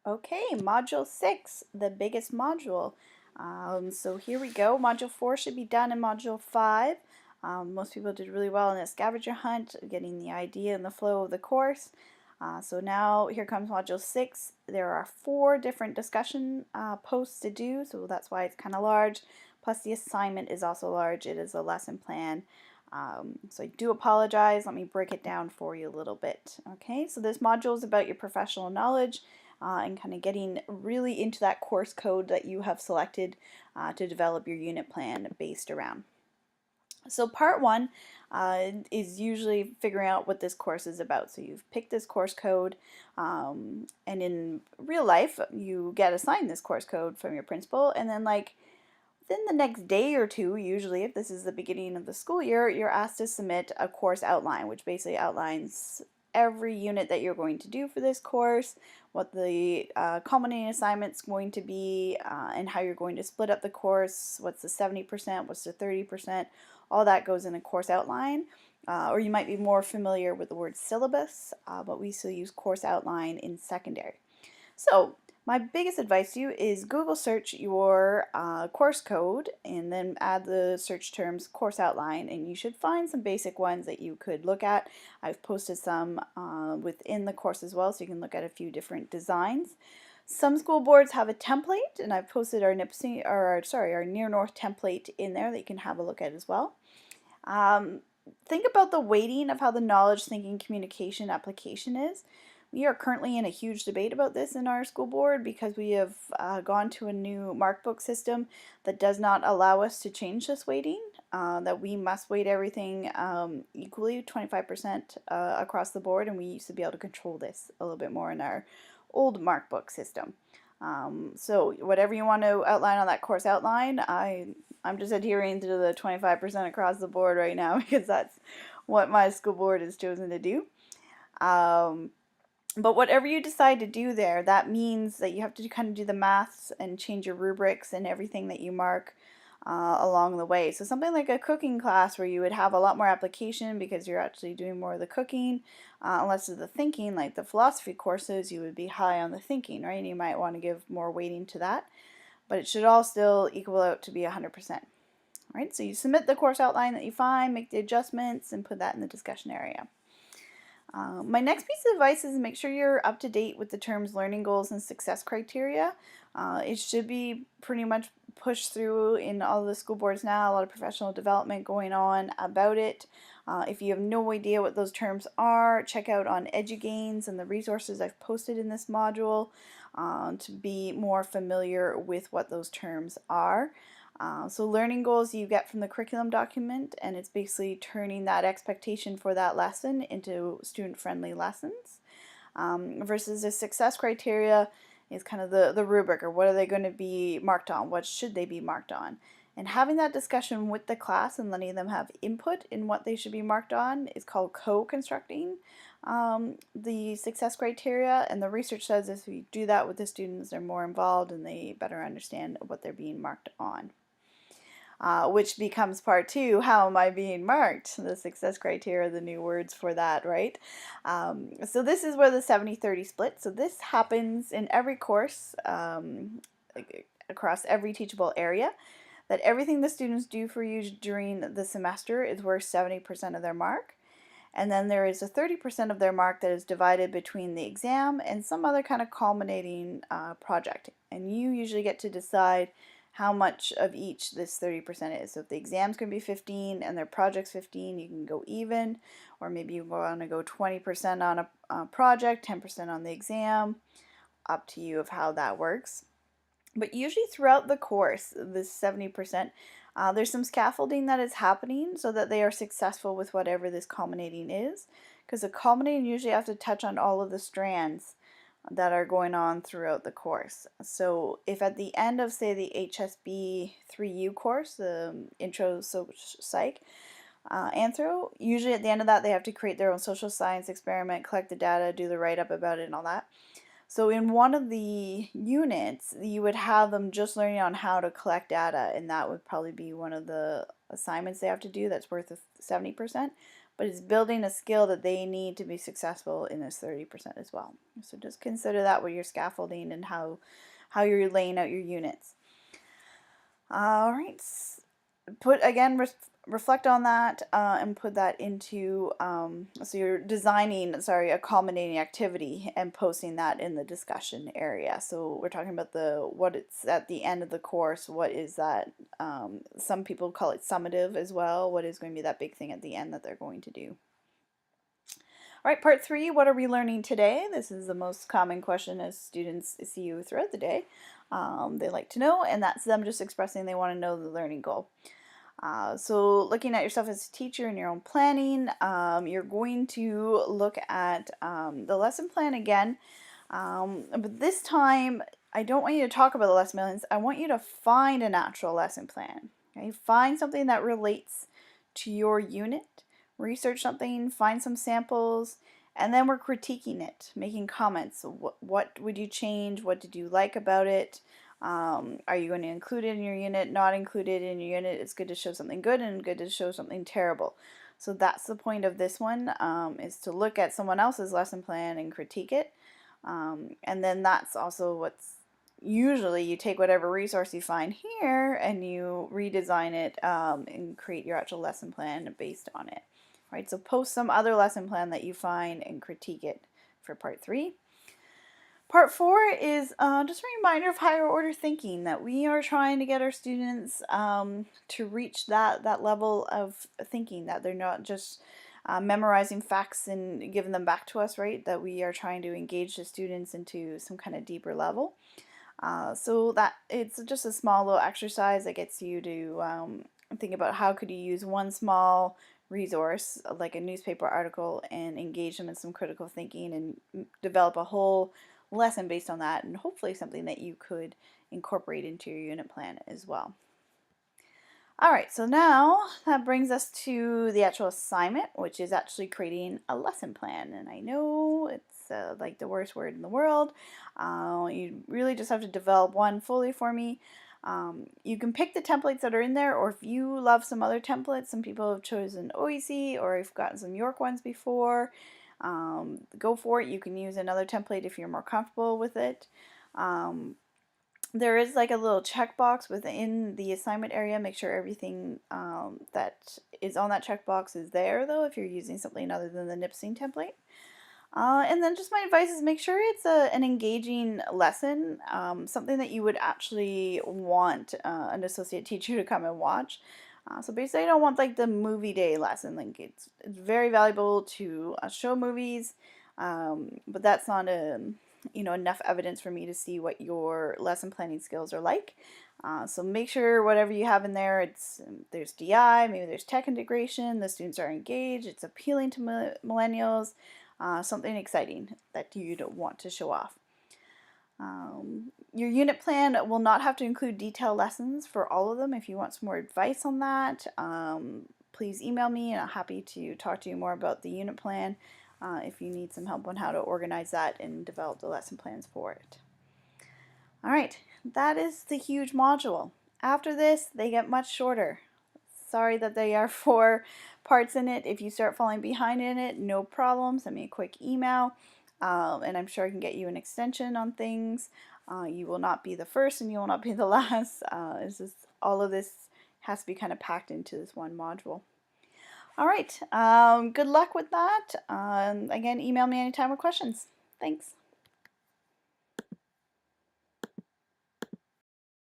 Okay, Module 6, the biggest module. So here we go. Module 4 should be done in Module 5. Most people did really well in the scavenger hunt, getting the idea and the flow of the course. So now here comes Module 6. There are 4 different discussion posts to do, so that's why it's kind of large. Plus the assignment is also large. It is a lesson plan. So I do apologize. Let me break it down for you a little bit. Okay, so this module is about your professional knowledge and kind of getting really into that course code that you have selected to develop your unit plan based around. So part 1 is usually figuring out what this course is about. So you've picked this course code, and in real life you get assigned this course code from your principal, and then within the next day or two, usually if this is the beginning of the school year, you're asked to submit a course outline, which basically outlines every unit that you're going to do for this course, what the culminating assignment's going to be, and how you're going to split up the course, what's the 70%, what's the 30%, all that goes in a course outline. Or you might be more familiar with the word syllabus, but we still use course outline in secondary. So my biggest advice to you is Google search your course code and then add the search terms course outline, and you should find some basic ones that you could look at. I've posted some within the course as well, so you can look at a few different designs. Some school boards have a template, and I've posted our our Near North template in there that you can have a look at as well. Think about the weighting of how the knowledge, thinking, communication application is. We are currently in a huge debate about this in our school board because we have gone to a new markbook system that does not allow us to change this weighting, that we must weight everything equally, 25% across the board, and we used to be able to control this a little bit more in our old markbook system. So whatever you want to outline on that course outline, I'm just adhering to the 25% across the board right now because that's what my school board has chosen to do. But whatever you decide to do there, that means that you have to kind of do the maths and change your rubrics and everything that you mark along the way. So something like a cooking class where you would have a lot more application because you're actually doing more of the cooking, less of the thinking, like the philosophy courses, you would be high on the thinking, right? And you might want to give more weighting to that, but it should all still equal out to be 100%. Right? So you submit the course outline that you find, make the adjustments, and put that in the discussion area. My next piece of advice is make sure you're up to date with the terms learning goals and success criteria. It should be pretty much pushed through in all the school boards now, a lot of professional development going on about it. If you have no idea what those terms are, check out on EduGains and the resources I've posted in this module to be more familiar with what those terms are. So learning goals you get from the curriculum document, and it's basically turning that expectation for that lesson into student-friendly lessons. Versus the success criteria is kind of the rubric, or what are they going to be marked on, what should they be marked on. And having that discussion with the class and letting them have input in what they should be marked on is called co-constructing the success criteria, and the research says if you do that with the students, they're more involved and they better understand what they're being marked on. Which becomes part 2, how am I being marked? The success criteria, the new words for that, right? So this is where the 70-30 split. So this happens in every course across every teachable area, that everything the students do for you during the semester is worth 70% of their mark. And then there is a 30% of their mark that is divided between the exam and some other kind of culminating project. And you usually get to decide how much of each this 30% is. So if the exam's going to be 15 and their project's 15, you can go even, or maybe you want to go 20% on a project, 10% on the exam, up to you of how that works. But usually throughout the course, this 70%, there's some scaffolding that is happening so that they are successful with whatever this culminating is, because the culminating usually have to touch on all of the strands that are going on throughout the course. So if at the end of, say, the HSB 3U course, the Intro Social Psych, Anthro, usually at the end of that they have to create their own social science experiment, collect the data, do the write-up about it and all that. So in one of the units, you would have them just learning on how to collect data, and that would probably be one of the assignments they have to do that's worth 70%. but it's building a skill that they need to be successful in this 30% as well. So just consider that with your scaffolding and how you're laying out your units. All right, reflect on that and put that into, so you're designing, a culminating activity and posting that in the discussion area. So we're talking about what it's at the end of the course. What is that? Some people call it summative as well. What is going to be that big thing at the end that they're going to do? All right, part 3, what are we learning today? This is the most common question as students see you throughout the day. They like to know, and that's them just expressing they want to know the learning goal. So looking at yourself as a teacher in your own planning, you're going to look at the lesson plan again, but this time I don't want you to talk about the lesson plans. I want you to find a natural lesson plan. Okay? Find something that relates to your unit, research something, find some samples, and then we're critiquing it, making comments. What would you change? What did you like about it? Are you going to include it in your unit? Not include it in your unit? It's good to show something good and good to show something terrible. So that's the point of this one, is to look at someone else's lesson plan and critique it. And then that's also what's usually you take whatever resource you find here and you redesign it and create your actual lesson plan based on it. Right, so post some other lesson plan that you find and critique it for part 3. Part 4 is just a reminder of higher order thinking, that we are trying to get our students to reach that level of thinking, that they're not just memorizing facts and giving them back to us, right? That we are trying to engage the students into some kind of deeper level. So that it's just a small little exercise that gets you to think about how could you use one small resource like a newspaper article and engage them in some critical thinking and develop a whole lesson based on that, and hopefully something that you could incorporate into your unit plan as well. Alright, so now that brings us to the actual assignment, which is actually creating a lesson plan. And I know it's like the worst word in the world. You really just have to develop one fully for me. You can pick the templates that are in there, or if you love some other templates, some people have chosen OEC, or I've gotten some York ones before. Go for it. You can use another template if you're more comfortable with it. There is like a little checkbox within the assignment area. Make sure everything that is on that checkbox is there, though, if you're using something other than the Nipsing template. And then just my advice is make sure it's an engaging lesson, something that you would actually want an associate teacher to come and watch. So basically I don't want like the movie day lesson. Like it's very valuable to show movies, but that's not enough evidence for me to see what your lesson planning skills are like. So make sure whatever you have in there, there's DI, maybe there's tech integration, the students are engaged, it's appealing to millennials, something exciting that you'd want to show off. Your unit plan will not have to include detailed lessons for all of them. If you want some more advice on that, please email me and I'm happy to talk to you more about the unit plan if you need some help on how to organize that and develop the lesson plans for it. Alright, that is the huge module. After this, they get much shorter. Sorry that they are 4 parts in it. If you start falling behind in it, no problem. Send me a quick email. And I'm sure I can get you an extension on things. You will not be the first and you will not be the last. It's just all of this has to be kind of packed into this one module. Alright, good luck with that. Again, email me anytime with questions. Thanks.